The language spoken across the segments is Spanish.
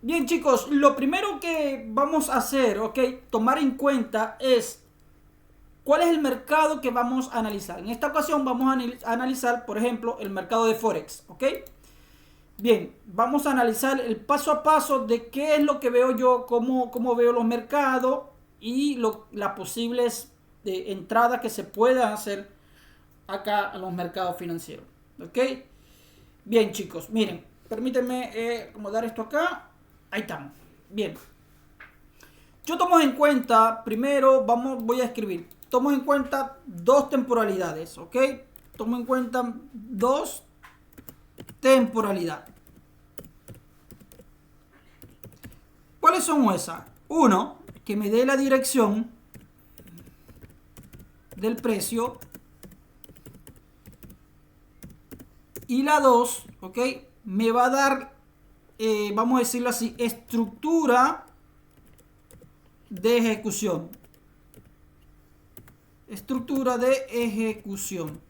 Bien, chicos, lo primero que vamos a hacer, ok, tomar en cuenta es cuál es el mercado que vamos a analizar. En esta ocasión vamos a analizar, por ejemplo, el mercado de Forex, ok. Bien, vamos a analizar el paso a paso de qué es lo que veo yo, cómo veo los mercados y las posibles entradas que se puedan hacer acá a los mercados financieros, ok. Bien, chicos, miren, permítanme acomodar esto acá. Ahí estamos. Bien. Yo tomo en cuenta, primero voy a escribir, tomo en cuenta dos temporalidades, ¿ok? Tomo en cuenta dos temporalidades. ¿Cuáles son esas? Uno, que me dé la dirección del precio. Y la dos, ¿ok? Me va a dar, vamos a decirlo así, estructura de ejecución. Estructura de ejecución.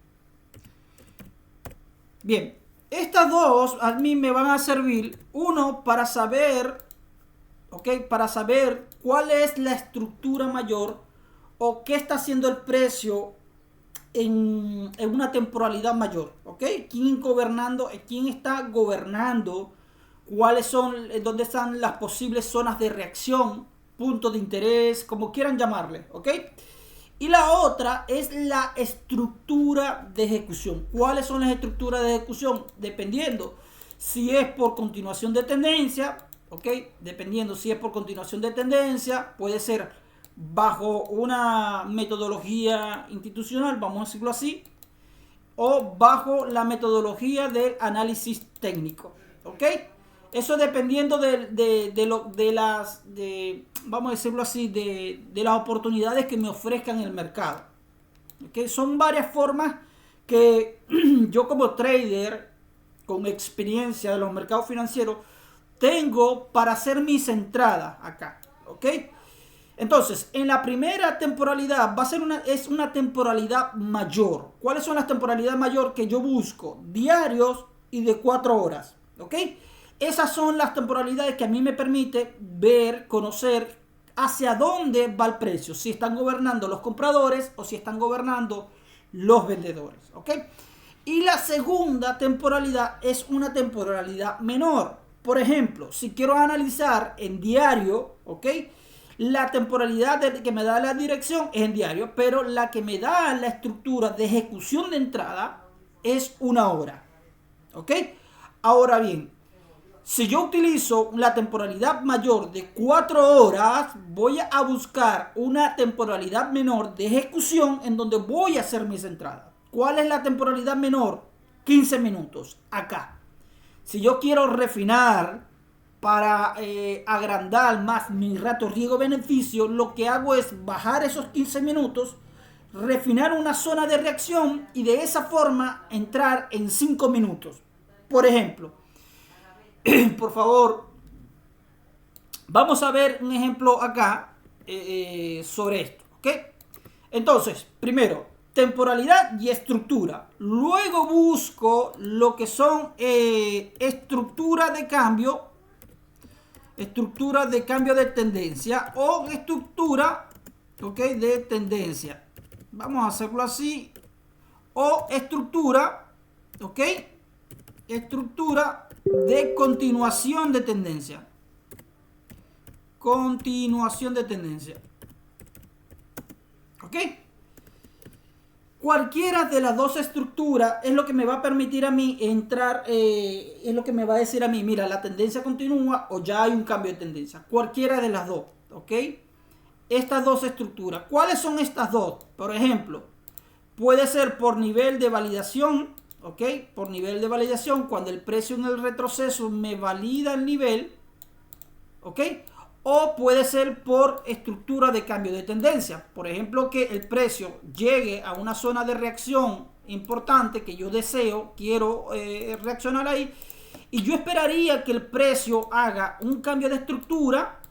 Bien, estas dos a mí me van a servir, uno, para saber, ¿ok? Para saber cuál es la estructura mayor o qué está haciendo el precio en una temporalidad mayor, ¿ok? ¿Quién está gobernando? ¿Cuáles son, dónde están las posibles zonas de reacción, puntos de interés, como quieran llamarle, ¿ok? Y la otra es la estructura de ejecución. ¿Cuáles son las estructuras de ejecución? Dependiendo si es por continuación de tendencia, ¿ok? Dependiendo si es por continuación de tendencia, puede ser bajo una metodología institucional, vamos a decirlo así, o bajo la metodología del análisis técnico, ¿ok? Eso dependiendo vamos a decirlo así, de las oportunidades que me ofrezcan el mercado. ¿Okay? Son varias formas que yo como trader con experiencia de los mercados financieros tengo para hacer mis entradas acá, ¿ok? Entonces, en la primera temporalidad es una temporalidad mayor. ¿Cuáles son las temporalidades mayor que yo busco? Diarios y de 4 horas, ¿ok? Esas son las temporalidades que a mí me permite ver, conocer hacia dónde va el precio. Si están gobernando los compradores o si están gobernando los vendedores, ¿ok? Y la segunda temporalidad es una temporalidad menor. Por ejemplo, si quiero analizar en diario, ¿ok? La temporalidad que me da la dirección es en diario, pero la que me da la estructura de ejecución de entrada es una hora, ¿ok? Ahora bien, si yo utilizo la temporalidad mayor de 4 horas, voy a buscar una temporalidad menor de ejecución en donde voy a hacer mis entradas. ¿Cuál es la temporalidad menor? 15 minutos, acá. Si yo quiero refinar para agrandar más mi rato riesgo-beneficio, lo que hago es bajar esos 15 minutos, refinar una zona de reacción y de esa forma entrar en 5 minutos. Por ejemplo, por favor, vamos a ver un ejemplo acá sobre esto, ¿ok? Entonces, primero, temporalidad y estructura. Luego busco lo que son estructura de cambio de tendencia o estructura, ¿ok? De tendencia. Vamos a hacerlo así. O estructura, ¿ok? Estructura de continuación de tendencia. Continuación de tendencia. ¿Ok? Cualquiera de las dos estructuras es lo que me va a permitir a mí entrar, es lo que me va a decir a mí, mira, la tendencia continúa o ya hay un cambio de tendencia. Cualquiera de las dos, ¿ok? Estas dos estructuras. ¿Cuáles son estas dos? Por ejemplo, puede ser por nivel de validación, ¿ok? Por nivel de validación, cuando el precio en el retroceso me valida el nivel, ¿ok? O puede ser por estructura de cambio de tendencia. Por ejemplo, que el precio llegue a una zona de reacción importante que yo deseo, quiero reaccionar ahí. Y yo esperaría que el precio haga un cambio de estructura.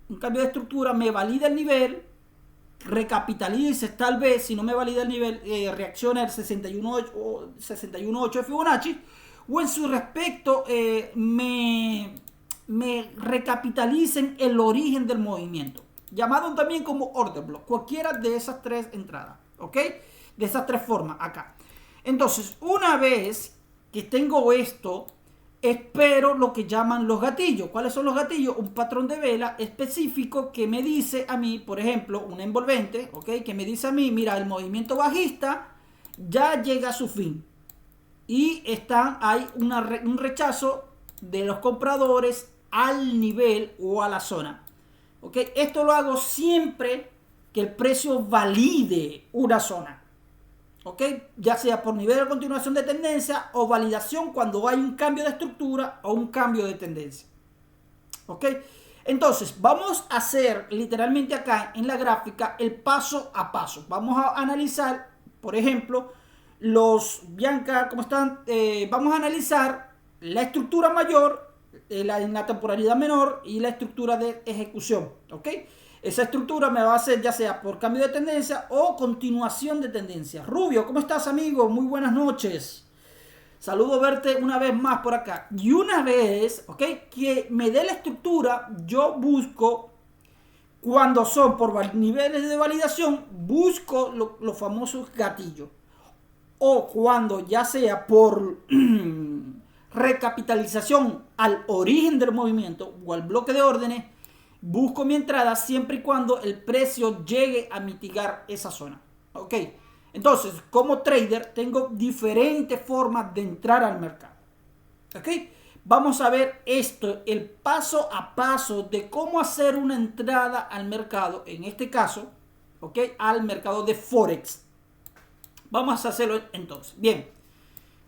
Un cambio de estructura me valida el nivel. Recapitalice, tal vez, si no me valida el nivel, reacciona el 61.8 de Fibonacci. O en su respecto me me recapitalicen el origen del movimiento, llamado también como order block, cualquiera de esas tres entradas, ¿ok? De esas tres formas acá. Entonces, una vez que tengo esto, espero lo que llaman los gatillos. ¿Cuáles son los gatillos? Un patrón de vela específico que me dice a mí, por ejemplo, un envolvente, ¿ok? Que me dice a mí, mira, el movimiento bajista ya llega a su fin. Y hay un rechazo de los compradores al nivel o a la zona. ¿Ok? Esto lo hago siempre que el precio valide una zona. ¿Ok? Ya sea por nivel de continuación de tendencia o validación cuando hay un cambio de estructura o un cambio de tendencia. ¿Ok? Entonces, vamos a hacer literalmente acá en la gráfica el paso a paso. Vamos a analizar, por ejemplo, Bianca, ¿cómo están? Vamos a analizar la estructura mayor, en la temporalidad menor y la estructura de ejecución. ¿Ok? Esa estructura me va a hacer ya sea por cambio de tendencia o continuación de tendencia. Rubio, ¿cómo estás, amigo? Muy buenas noches. Saludo verte una vez más por acá. Y una vez, ¿ok? Que me dé la estructura, yo busco, cuando son por niveles de validación, busco los famosos gatillos. O cuando ya sea por recapitalización al origen del movimiento o al bloque de órdenes, busco mi entrada siempre y cuando el precio llegue a mitigar esa zona. ¿Ok? Entonces, como trader, tengo diferentes formas de entrar al mercado. ¿Ok? Vamos a ver esto, el paso a paso de cómo hacer una entrada al mercado, en este caso, ¿ok? Al mercado de Forex. Vamos a hacerlo entonces. Bien,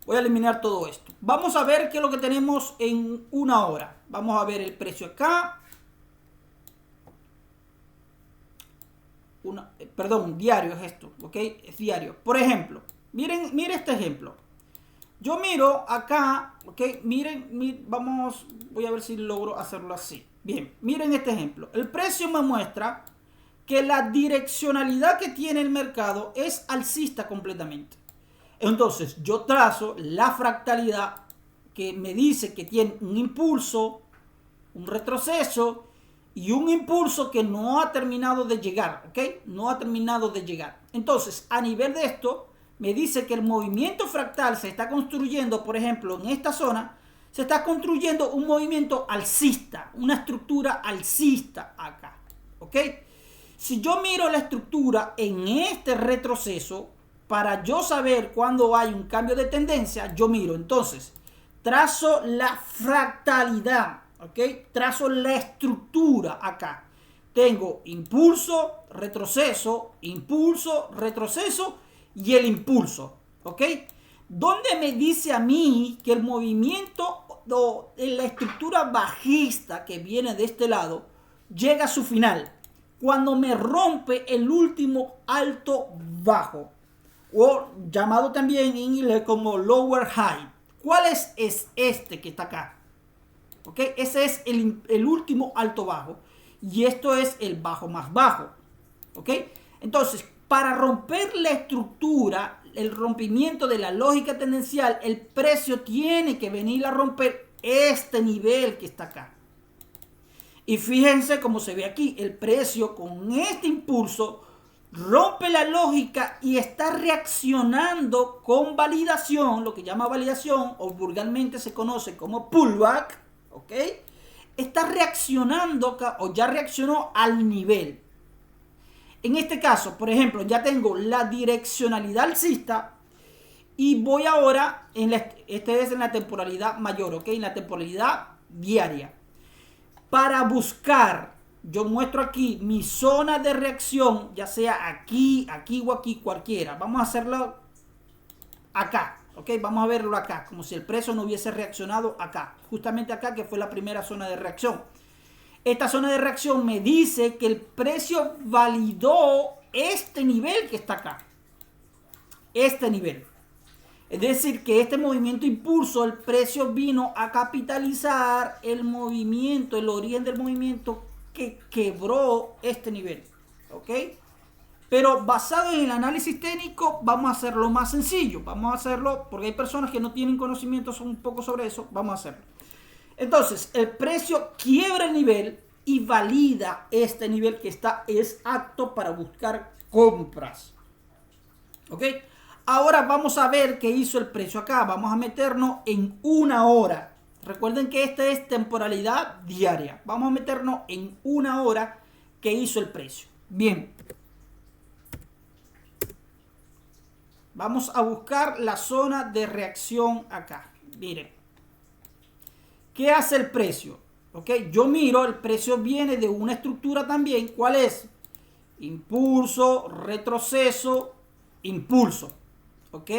voy a eliminar todo esto. Vamos a ver qué es lo que tenemos en una hora. Vamos a ver el precio acá. Diario es esto, ¿ok? Es diario. Por ejemplo, miren este ejemplo. Yo miro acá, ¿ok? Miren, voy a ver si logro hacerlo así. Bien, miren este ejemplo. El precio me muestra que la direccionalidad que tiene el mercado es alcista completamente. Entonces, yo trazo la fractalidad que me dice que tiene un impulso, un retroceso y un impulso que no ha terminado de llegar, ¿ok? No ha terminado de llegar. Entonces, a nivel de esto, me dice que el movimiento fractal se está construyendo, por ejemplo, en esta zona, se está construyendo un movimiento alcista, una estructura alcista acá, ¿ok? Si yo miro la estructura en este retroceso, para yo saber cuándo hay un cambio de tendencia, yo miro, entonces, trazo la fractalidad, ¿ok? Trazo la estructura acá. Tengo impulso, retroceso y el impulso, ¿ok? ¿Dónde me dice a mí que el movimiento de la estructura bajista que viene de este lado llega a su final? Cuando me rompe el último alto bajo, o llamado también en inglés como lower high. ¿Cuál es este que está acá? ¿Ok? Ese es el último alto bajo. Y esto es el bajo más bajo. ¿Ok? Entonces, para romper la estructura, el rompimiento de la lógica tendencial, el precio tiene que venir a romper este nivel que está acá. Y fíjense cómo se ve aquí. El precio con este impulso rompe la lógica y está reaccionando con validación, lo que llama validación o vulgarmente se conoce como pullback, ¿ok? Está reaccionando o ya reaccionó al nivel. En este caso, por ejemplo, ya tengo la direccionalidad alcista y voy ahora, este es en la temporalidad mayor, ¿ok? En la temporalidad diaria. Para buscar, yo muestro aquí mi zona de reacción, ya sea aquí o aquí, cualquiera. Vamos a hacerlo acá, ¿ok? Vamos a verlo acá, como si el precio no hubiese reaccionado acá. Justamente acá, que fue la primera zona de reacción. Esta zona de reacción me dice que el precio validó este nivel que está acá. Este nivel. Es decir, que este movimiento impulso, el precio vino a capitalizar el movimiento, el origen del movimiento que quebró este nivel, ¿ok? Pero basado en el análisis técnico, vamos a hacerlo más sencillo. Vamos a hacerlo, porque hay personas que no tienen conocimiento un poco sobre eso, vamos a hacerlo. Entonces, el precio quiebra el nivel y valida este nivel que es apto para buscar compras. ¿Ok? Ahora vamos a ver qué hizo el precio acá. Vamos a meternos en una hora. Recuerden que esta es temporalidad diaria. Vamos a meternos en una hora que hizo el precio. Bien. Vamos a buscar la zona de reacción acá. Miren. ¿Qué hace el precio? ¿Ok? Yo miro, el precio viene de una estructura también. ¿Cuál es? Impulso, retroceso, impulso. ¿Ok?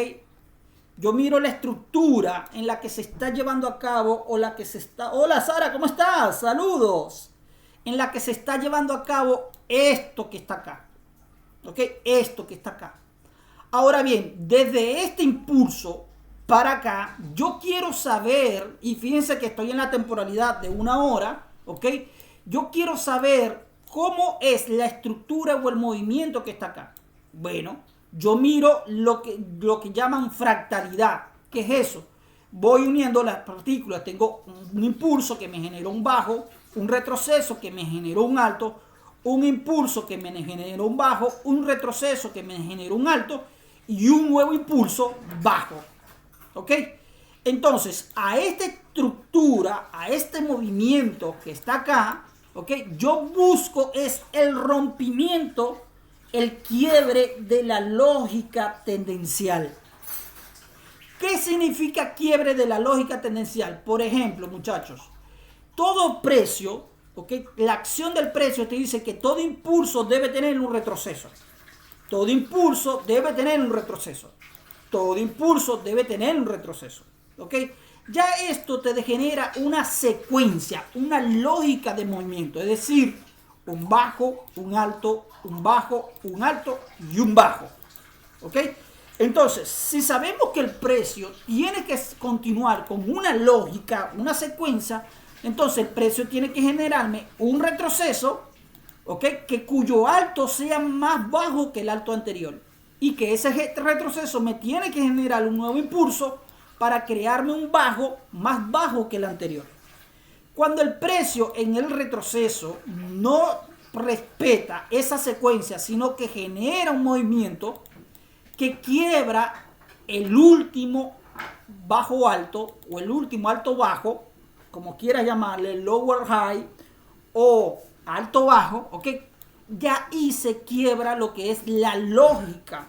Yo miro la estructura en la que se está llevando a cabo o la que se está... Hola Sara, ¿cómo estás? Saludos. En la que se está llevando a cabo esto que está acá. ¿Ok? Esto que está acá. Ahora bien, desde este impulso para acá, yo quiero saber, y fíjense que estoy en la temporalidad de una hora, ¿ok? Yo quiero saber cómo es la estructura o el movimiento que está acá. Bueno, yo miro lo que llaman fractalidad. ¿Qué es eso? Voy uniendo las partículas. Tengo un impulso que me generó un bajo, un retroceso que me generó un alto, un impulso que me generó un bajo, un retroceso que me generó un alto y un nuevo impulso bajo. ¿Ok? Entonces, a esta estructura, a este movimiento que está acá, ¿ok? Yo busco es el rompimiento, el quiebre de la lógica tendencial. ¿Qué significa quiebre de la lógica tendencial? Por ejemplo, muchachos, todo precio, ¿ok? La acción del precio te dice que todo impulso debe tener un retroceso. Todo impulso debe tener un retroceso. Todo impulso debe tener un retroceso. ¿Ok? Ya esto te genera una secuencia, una lógica de movimiento. Es decir, un bajo, un alto, un bajo, un alto y un bajo. ¿Ok? Entonces, si sabemos que el precio tiene que continuar con una lógica, una secuencia, entonces el precio tiene que generarme un retroceso, ¿ok? Que cuyo alto sea más bajo que el alto anterior. Y que ese retroceso me tiene que generar un nuevo impulso para crearme un bajo más bajo que el anterior. Cuando el precio en el retroceso no respeta esa secuencia, sino que genera un movimiento que quiebra el último bajo alto o el último alto bajo, como quieras llamarle, lower high o alto bajo, ¿ok? Ya ahí se quiebra lo que es la lógica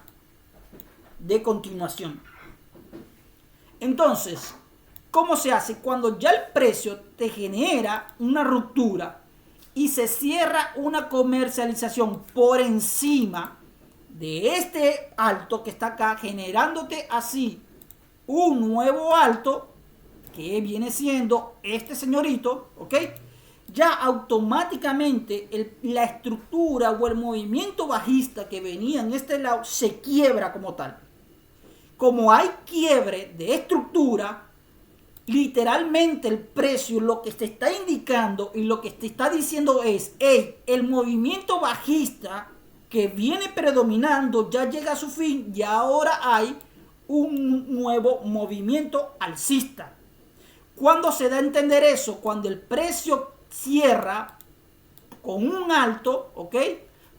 de continuación. Entonces, ¿cómo se hace? Cuando ya el precio te genera una ruptura y se cierra una comercialización por encima de este alto que está acá, generándote así un nuevo alto que viene siendo este señorito, ¿ok? Ya automáticamente la estructura o el movimiento bajista que venía en este lado se quiebra como tal. Como hay quiebre de estructura, literalmente el precio lo que te está indicando y lo que te está diciendo es, hey, el movimiento bajista que viene predominando ya llega a su fin y ahora hay un nuevo movimiento alcista. ¿Cuándo se da a entender eso? Cuando el precio cierra con un alto, ¿ok?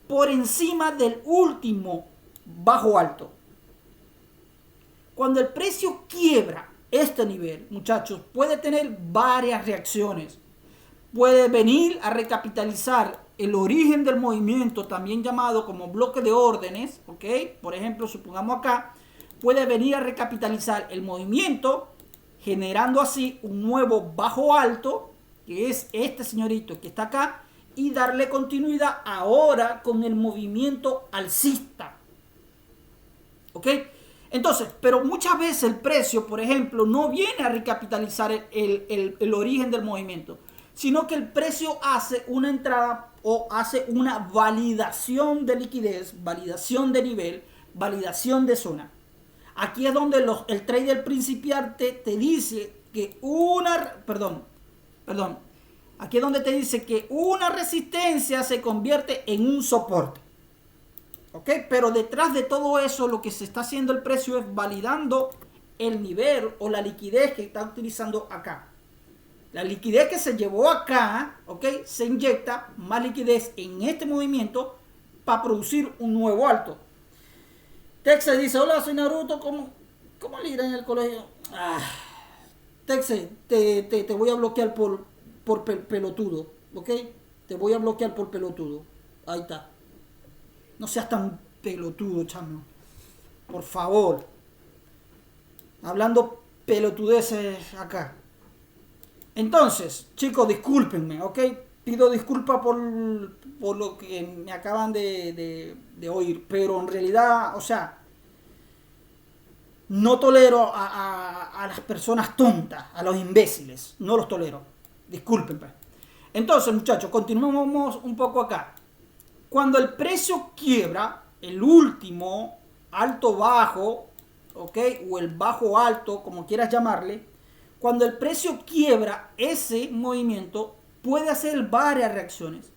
Por encima del último bajo alto. Cuando el precio quiebra este nivel, muchachos, puede tener varias reacciones. Puede venir a recapitalizar el origen del movimiento, también llamado como bloque de órdenes, ¿ok? Por ejemplo, supongamos acá, puede venir a recapitalizar el movimiento, generando así un nuevo bajo alto, que es este señorito que está acá, y darle continuidad ahora con el movimiento alcista. ¿Ok? Entonces, pero muchas veces el precio, por ejemplo, no viene a recapitalizar el origen del movimiento, sino que el precio hace una entrada o hace una validación de liquidez, validación de nivel, validación de zona. Aquí es donde el trader principiante te dice que aquí es donde te dice que una resistencia se convierte en un soporte. ¿Ok? Pero detrás de todo eso lo que se está haciendo el precio es validando el nivel o la liquidez que está utilizando acá. La liquidez que se llevó acá, ¿ok? Se inyecta más liquidez en este movimiento para producir un nuevo alto. Texe dice, hola, soy Naruto, ¿cómo le irá en el colegio? Texe, te voy a bloquear por pelotudo, ¿ok? Te voy a bloquear por pelotudo. Ahí está. No seas tan pelotudo, chamo. Por favor. Hablando pelotudeces acá. Entonces, chicos, discúlpenme, ¿ok? Pido disculpas por lo que me acaban de oír. Pero en realidad, o sea, no tolero a las personas tontas, a los imbéciles. No los tolero. Discúlpenme. Entonces, muchachos, continuemos un poco acá. Cuando el precio quiebra, el último alto bajo, ¿ok? O el bajo alto, como quieras llamarle, cuando el precio quiebra ese movimiento, puede hacer varias reacciones.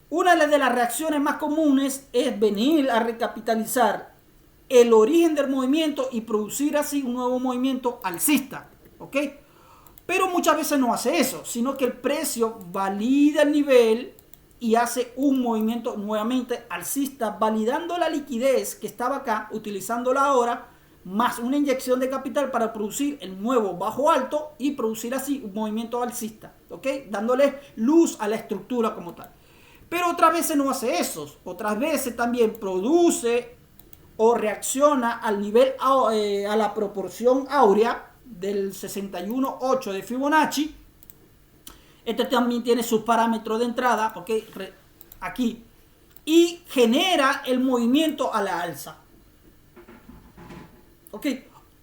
Una de las reacciones más comunes es venir a recapitalizar el origen del movimiento y producir así un nuevo movimiento alcista, ¿ok? Pero muchas veces no hace eso, sino que el precio valida el nivel y hace un movimiento nuevamente alcista, validando la liquidez que estaba acá, utilizándola ahora, más una inyección de capital para producir el nuevo bajo alto y producir así un movimiento alcista, ¿ok? Dándole luz a la estructura como tal. Pero otras veces no hace eso, otras veces también produce o reacciona al nivel, a la proporción áurea del 61.8 de Fibonacci. Este también tiene sus parámetros de entrada, ¿ok? Aquí. Y genera el movimiento a la alza. ¿Ok?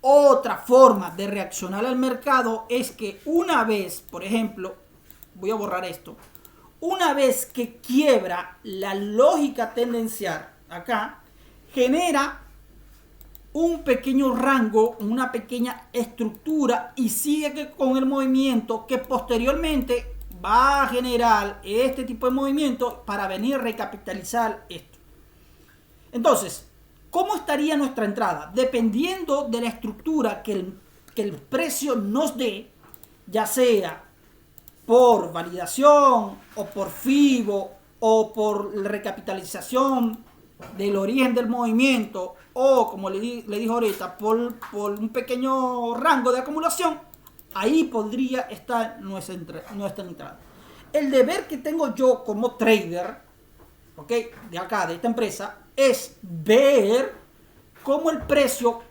Otra forma de reaccionar al mercado es que una vez, por ejemplo, voy a borrar esto. Una vez que quiebra la lógica tendencial acá, genera un pequeño rango, una pequeña estructura y sigue con el movimiento que posteriormente va a generar este tipo de movimiento para venir a recapitalizar esto. Entonces, ¿cómo estaría nuestra entrada? Dependiendo de la estructura que el precio nos dé, ya sea por validación o por FIBO o por recapitalización del origen del movimiento o, como le dijo ahorita, por un pequeño rango de acumulación, ahí podría estar nuestra entrada. El deber que tengo yo como trader, ¿ok? De acá, de esta empresa, es ver cómo el precio,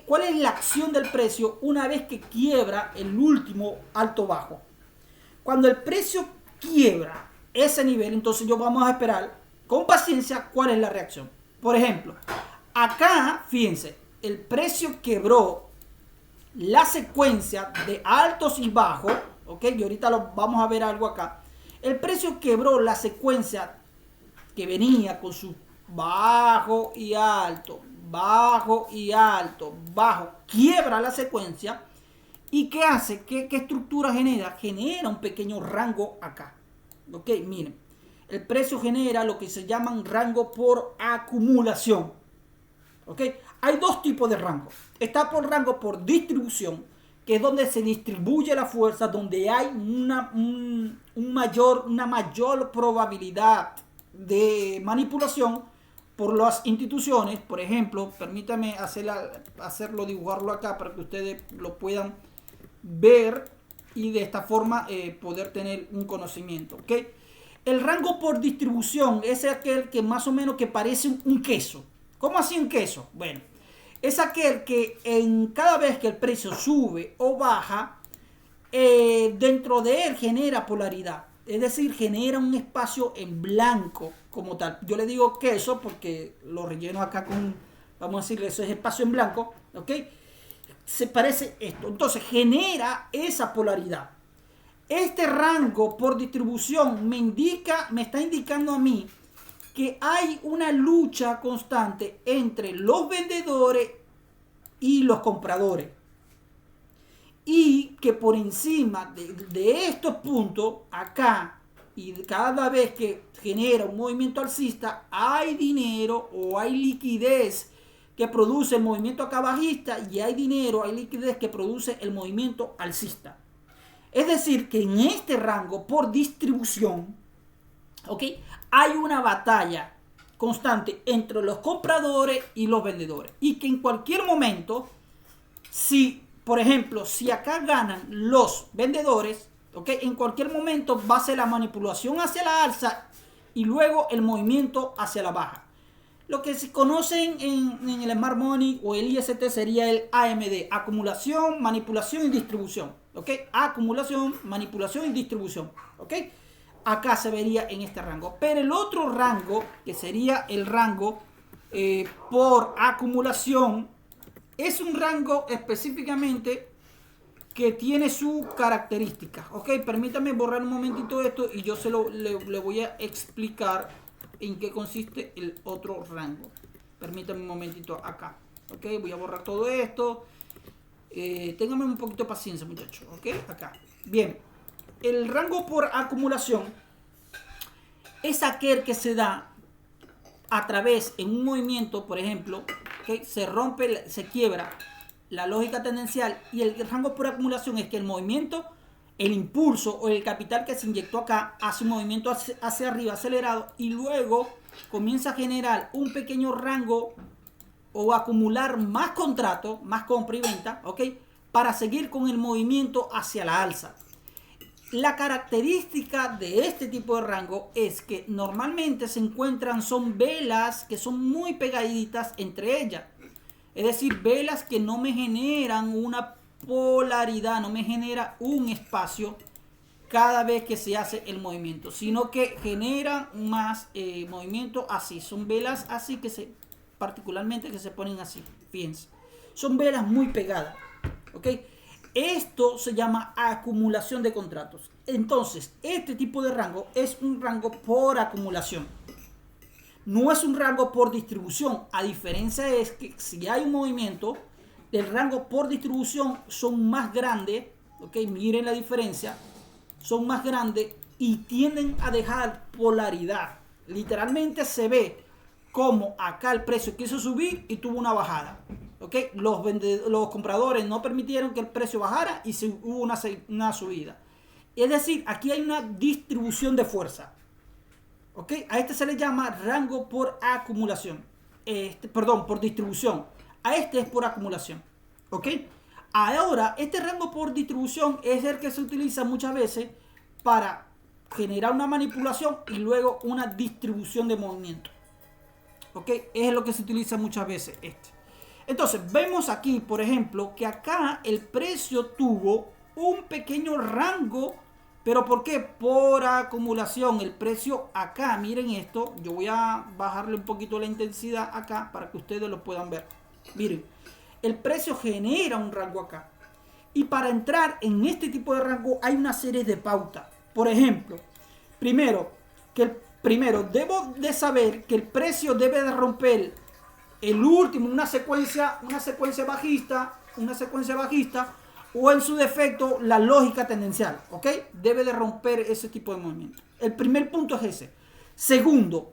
cuál es la acción del precio una vez que quiebra el último alto bajo. Cuando el precio quiebra ese nivel, entonces yo vamos a esperar con paciencia cuál es la reacción. Por ejemplo, acá, fíjense, el precio quebró la secuencia de altos y bajos, ¿ok? Y ahorita vamos a ver algo acá. El precio quebró la secuencia que venía con su bajo y alto, bajo y alto, bajo. Quiebra la secuencia. ¿Y qué hace? ¿Qué estructura genera? Genera un pequeño rango acá. ¿Ok? Miren. El precio genera lo que se llaman rango por acumulación. ¿Ok? Hay dos tipos de rango. Está por rango por distribución, que es donde se distribuye la fuerza, donde hay una mayor probabilidad de manipulación por las instituciones. Por ejemplo, permítame dibujarlo acá para que ustedes lo puedan ver y de esta forma poder tener un conocimiento, ¿ok? El rango por distribución es aquel que más o menos que parece un queso. ¿Cómo así un queso? Bueno, es aquel que cada vez que el precio sube o baja, dentro de él genera polaridad. Es decir, genera un espacio en blanco como tal. Yo le digo queso porque lo relleno acá con, vamos a decirle, eso es espacio en blanco, ¿ok? Se parece esto. Entonces genera esa polaridad. Este rango por distribución me está indicando a mí que hay una lucha constante entre los vendedores y los compradores. Y que por encima de estos puntos, acá, y cada vez que genera un movimiento alcista, hay dinero o hay liquidez que produce el movimiento acá bajista y hay dinero, hay liquidez que produce el movimiento alcista. Es decir, que en este rango por distribución, ¿ok?, hay una batalla constante entre los compradores y los vendedores. Y que en cualquier momento, si, por ejemplo, si acá ganan los vendedores, ¿ok?, en cualquier momento va a ser la manipulación hacia la alza y luego el movimiento hacia la baja. Lo que se conoce en el Smart Money o el IST sería el AMD, acumulación, manipulación y distribución. ¿Ok? Acumulación, manipulación y distribución. ¿Ok? Acá se vería en este rango. Pero el otro rango, que sería el rango por acumulación, es un rango específicamente que tiene su característica. Ok, permítame borrar un momentito esto y yo le voy a explicar en qué consiste el otro rango. Permítame un momentito acá. Ok, voy a borrar todo esto. Ténganme un poquito de paciencia, muchachos. Ok, acá. Bien, el rango por acumulación es aquel que se da a través en un movimiento, por ejemplo, que se rompe, se quiebra la lógica tendencial, y el rango por acumulación es que el movimiento, el impulso o el capital que se inyectó acá hace un movimiento hacia arriba acelerado y luego comienza a generar un pequeño rango o acumular más contratos, más compra y venta, ¿ok?, para seguir con el movimiento hacia la alza. La característica de este tipo de rango es que normalmente se encuentran, son velas que son muy pegaditas entre ellas. Es decir, velas que no me generan una polaridad, no me genera un espacio cada vez que se hace el movimiento, sino que generan más movimiento así. Son velas así particularmente que se ponen así, fíjense. Son velas muy pegadas, ¿ok? Esto se llama acumulación de contratos. Entonces, este tipo de rango es un rango por acumulación. No es un rango por distribución. A diferencia es que si hay un movimiento, el rango por distribución son más grandes. ¿Ok? Miren la diferencia. Son más grandes y tienden a dejar polaridad. Literalmente se ve como acá el precio quiso subir y tuvo una bajada. ¿Ok? Los compradores no permitieron que el precio bajara y hubo una subida. Es decir, aquí hay una distribución de fuerza. ¿Ok? A este se le llama rango por acumulación. Perdón, por distribución. A este es por acumulación. ¿Ok? Ahora, este rango por distribución es el que se utiliza muchas veces para generar una manipulación y luego una distribución de movimiento. ¿Ok? Es lo que se utiliza muchas veces este. Entonces, vemos aquí, por ejemplo, que acá el precio tuvo un pequeño rango. ¿Pero por qué? Por acumulación. El precio acá, miren esto. Yo voy a bajarle un poquito la intensidad acá para que ustedes lo puedan ver. Miren, el precio genera un rango acá. Y para entrar en este tipo de rango hay una serie de pautas. Por ejemplo, primero, debo de saber que el precio debe de romper el último, una secuencia bajista, o en su defecto la lógica tendencial, ¿ok? Debe de romper ese tipo de movimiento. El primer punto es ese. Segundo,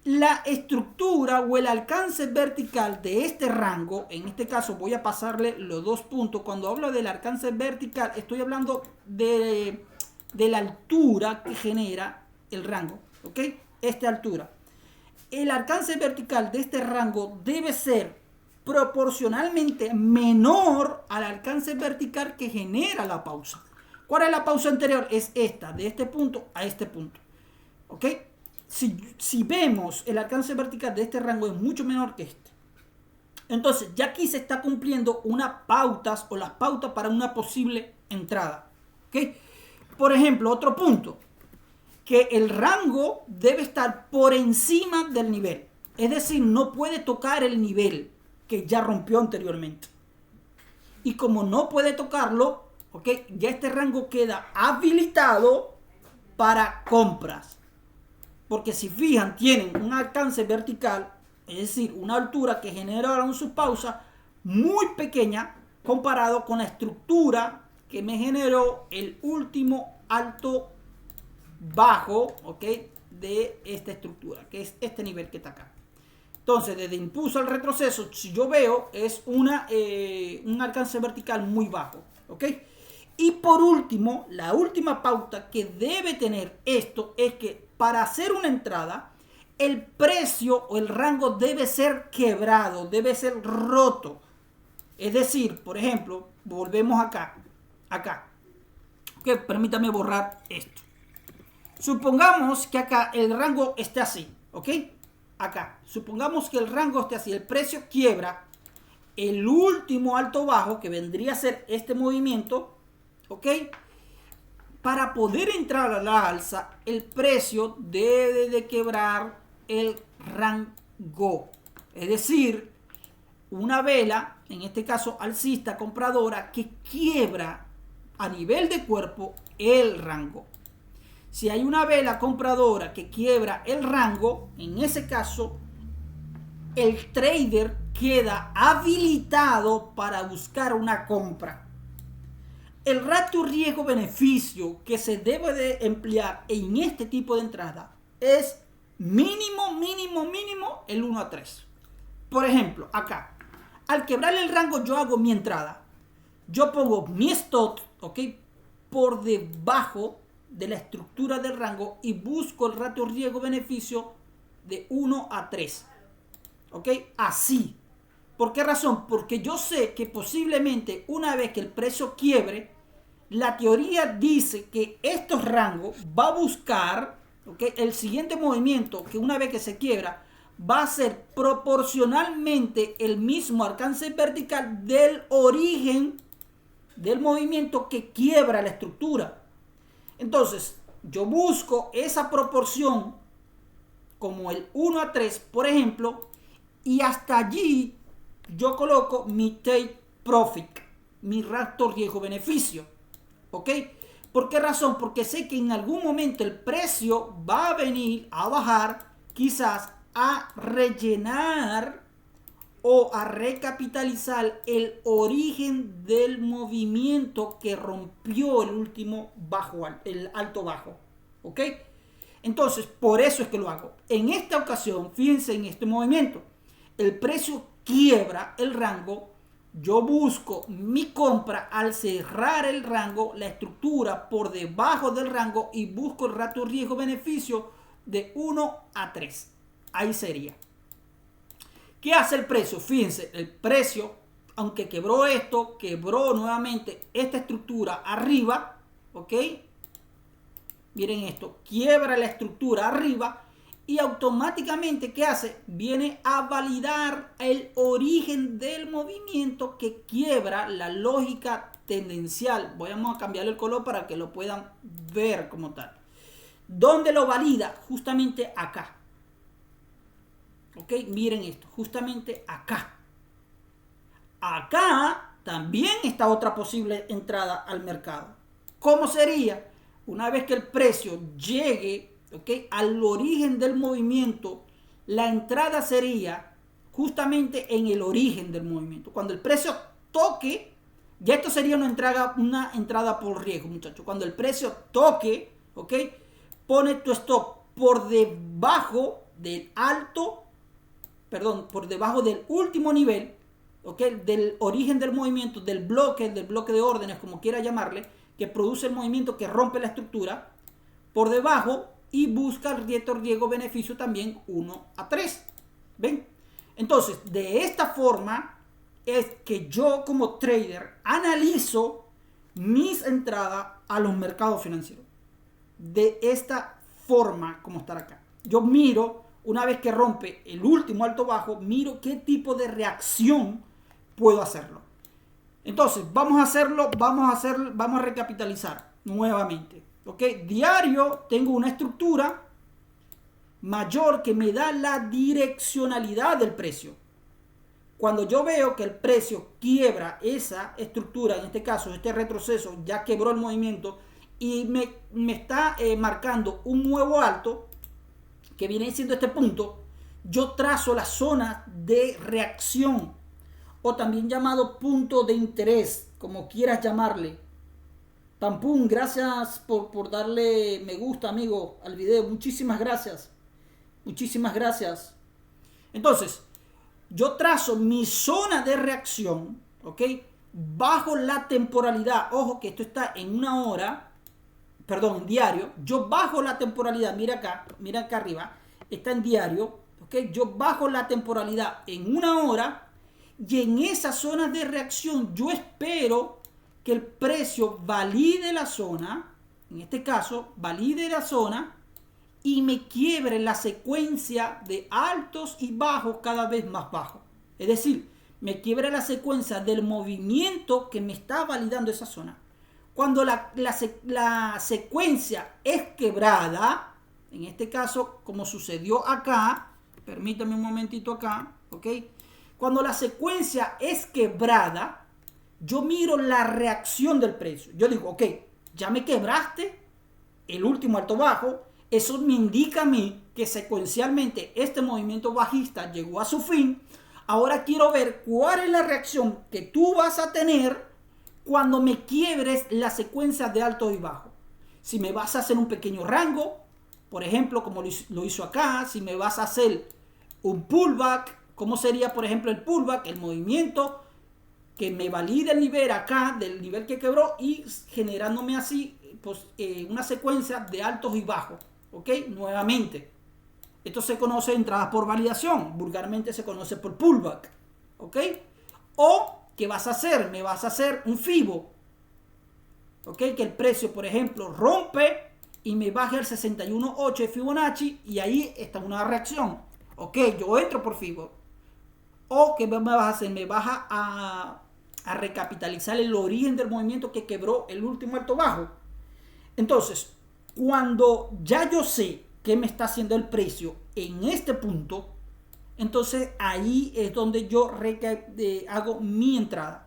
la estructura o el alcance vertical de este rango, en este caso voy a pasarle los dos puntos. Cuando hablo del alcance vertical, estoy hablando de la altura que genera el rango, ¿ok? Esta altura. El alcance vertical de este rango debe ser proporcionalmente menor al alcance vertical que genera la pausa. ¿Cuál es la pausa anterior? Es esta, de este punto a este punto. ¿Ok? Si vemos el alcance vertical de este rango es mucho menor que este. Entonces, ya aquí se está cumpliendo unas pautas o las pautas para una posible entrada. ¿Ok? Por ejemplo, otro punto, que el rango debe estar por encima del nivel. Es decir, no puede tocar el nivel que ya rompió anteriormente. Y como no puede tocarlo, ¿okay?, ya este rango queda habilitado para compras. Porque si fijan, tienen un alcance vertical, es decir, una altura que generaron su pausa muy pequeña comparado con la estructura que me generó el último alto bajo, ¿ok?, de esta estructura, que es este nivel que está acá. Entonces, desde impulso al retroceso, si yo veo, es un alcance vertical muy bajo, ¿ok? Y por último, la última pauta que debe tener esto es que para hacer una entrada, el precio o el rango debe ser quebrado, debe ser roto. Es decir, por ejemplo, volvemos acá. Ok, permítame borrar esto. Supongamos que acá el rango esté así, ¿ok? Acá, supongamos que el rango esté así, el precio quiebra el último alto bajo, que vendría a ser este movimiento, ¿ok? Para poder entrar a la alza, el precio debe de quebrar el rango. Es decir, una vela, en este caso alcista compradora, que quiebra a nivel de cuerpo el rango. Si hay una vela compradora que quiebra el rango, en ese caso, el trader queda habilitado para buscar una compra. El ratio riesgo-beneficio que se debe de emplear en este tipo de entrada es mínimo el 1-3. Por ejemplo, acá, al quebrar el rango yo hago mi entrada. Yo pongo mi stop, ¿ok? Por debajo de la estructura del rango y busco el ratio riesgo-beneficio de 1-3. ¿Ok? Así. ¿Por qué razón? Porque yo sé que posiblemente una vez que el precio quiebre, la teoría dice que estos rangos va a buscar, ¿ok? El siguiente movimiento que una vez que se quiebra va a ser proporcionalmente el mismo alcance vertical del origen del movimiento que quiebra la estructura. Entonces, yo busco esa proporción como el 1-3, por ejemplo, y hasta allí yo coloco mi take profit, mi ratio riesgo-beneficio. ¿Ok? ¿Por qué razón? Porque sé que en algún momento el precio va a venir a bajar, quizás a rellenar o a recapitalizar el origen del movimiento que rompió el último bajo, el alto bajo. ¿Ok? Entonces, por eso es que lo hago. En esta ocasión, fíjense en este movimiento. El precio quiebra el rango. Yo busco mi compra al cerrar el rango, la estructura por debajo del rango y busco el ratio riesgo-beneficio de 1-3. Ahí sería. ¿Qué hace el precio? Fíjense, el precio, aunque quebró esto, quebró nuevamente esta estructura arriba, ¿ok? Miren esto, quiebra la estructura arriba y automáticamente, ¿qué hace? Viene a validar el origen del movimiento que quiebra la lógica tendencial. Vamos a cambiarle el color para que lo puedan ver como tal. ¿Dónde lo valida? Justamente acá. ¿Ok? Miren esto, justamente acá. Acá también está otra posible entrada al mercado. ¿Cómo sería? Una vez que el precio llegue, ¿okay?, al origen del movimiento, la entrada sería justamente en el origen del movimiento. Cuando el precio toque, ya esto sería una entrada por riesgo, muchachos. Cuando el precio toque, ¿ok?, pone tu stop por debajo del por debajo del último nivel, ¿ok?, del origen del movimiento, del bloque de órdenes, como quiera llamarle, que produce el movimiento que rompe la estructura, por debajo, y busca el riesgo-beneficio también 1-3. ¿Ven? Entonces, de esta forma es que yo como trader analizo mis entradas a los mercados financieros. De esta forma, como estar acá. Yo miro, una vez que rompe el último alto bajo, miro qué tipo de reacción puedo hacerlo. Entonces, vamos a recapitalizar nuevamente. ¿Ok? Diario tengo una estructura mayor que me da la direccionalidad del precio. Cuando yo veo que el precio quiebra esa estructura, en este caso, este retroceso ya quebró el movimiento y me está marcando un nuevo alto, que viene siendo este punto, yo trazo la zona de reacción, o también llamado punto de interés, como quieras llamarle. Pampum, gracias por darle me gusta, amigo, al video. Muchísimas gracias. Muchísimas gracias. Entonces, yo trazo mi zona de reacción, ¿ok?, bajo la temporalidad, ojo que esto está en una hora, perdón, en diario, yo bajo la temporalidad, mira acá arriba, está en diario, ¿ok? Yo bajo la temporalidad en una hora y en esas zonas de reacción yo espero que el precio valide la zona, en este caso, valide la zona y me quiebre la secuencia de altos y bajos cada vez más bajos. Es decir, me quiebre la secuencia del movimiento que me está validando esa zona. Cuando la secuencia es quebrada, en este caso, como sucedió acá, permítame un momentito acá, ¿ok? Cuando la secuencia es quebrada, yo miro la reacción del precio. Yo digo, ok, ya me quebraste el último alto bajo, eso me indica a mí que secuencialmente este movimiento bajista llegó a su fin. Ahora quiero ver cuál es la reacción que tú vas a tener cuando me quiebres la secuencia de alto y bajo. Si me vas a hacer un pequeño rango, por ejemplo, como lo hizo acá, si me vas a hacer un pullback, ¿cómo sería, por ejemplo, el pullback? El movimiento que me valide el nivel acá, del nivel que quebró, y generándome así pues, una secuencia de altos y bajos. ¿Ok? Nuevamente, esto se conoce entradas por validación, vulgarmente se conoce por pullback. ¿Ok? O, ¿qué vas a hacer? Me vas a hacer un FIBO. ¿Ok? Que el precio, por ejemplo, rompe y me baje al 61.8 de Fibonacci y ahí está una reacción. ¿Ok? Yo entro por FIBO. O, ¿qué me vas a hacer? Me vas a recapitalizar el origen del movimiento que quebró el último alto bajo. Entonces, cuando ya yo sé qué me está haciendo el precio en este punto, entonces ahí es donde yo hago mi entrada.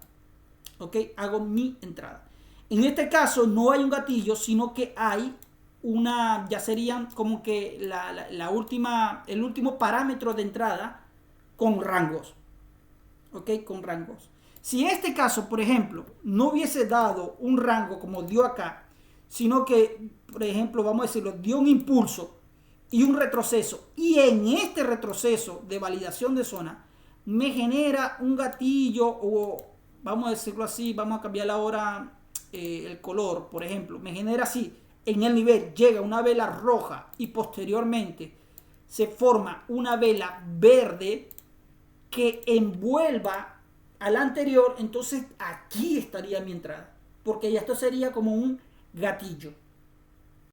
¿Ok? Hago mi entrada. En este caso no hay un gatillo, sino que hay una, ya serían como que el último parámetro de entrada con rangos. ¿Ok? Con rangos. Si este caso, por ejemplo, no hubiese dado un rango como dio acá, sino que, por ejemplo, vamos a decirlo, dio un impulso y un retroceso, y en este retroceso de validación de zona me genera un gatillo, o vamos a decirlo así, vamos a cambiar ahora el color, por ejemplo, me genera así, en el nivel llega una vela roja y posteriormente se forma una vela verde que envuelva al anterior, entonces aquí estaría mi entrada, porque ya esto sería como un gatillo.